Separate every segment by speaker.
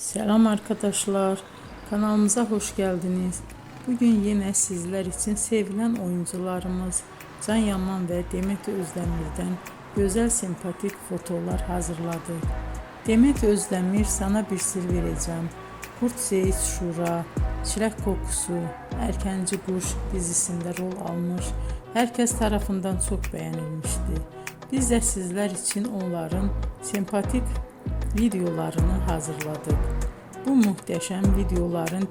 Speaker 1: Selam arkadaşlar, kanalımıza hoş geldiniz. Bugün yine sizler için sevilen oyuncularımız Can Yaman ve Demet Özdemir'den güzel sempatik fotolar hazırladık. Demet Özdemir Sana Bir Sır Vereceğim, Kurt Seyit Şura, Çilek Kokusu, Erkenci Kuş dizisinde rol almış. Herkes tarafından çok beğenilmişti. Biz de sizler için onların sempatik videolarını hazırladık. Bu muhteşem videoların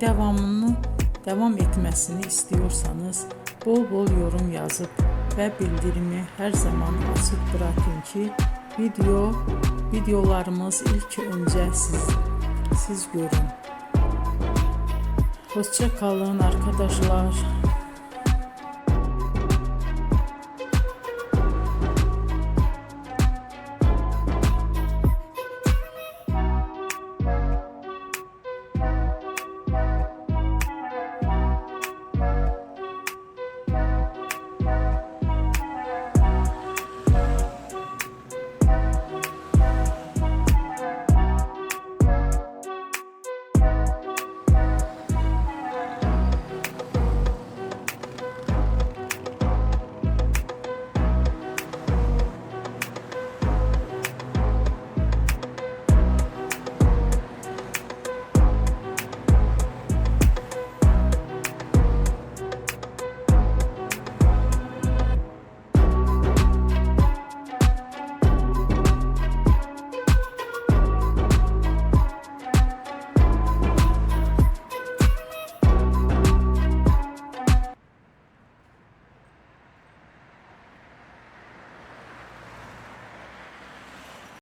Speaker 1: devam etmesini istiyorsanız bol bol yorum yazıp ve bildirimi her zaman açık bırakın ki videolarımız ilk önce siz görün. Hoşça kalın arkadaşlar.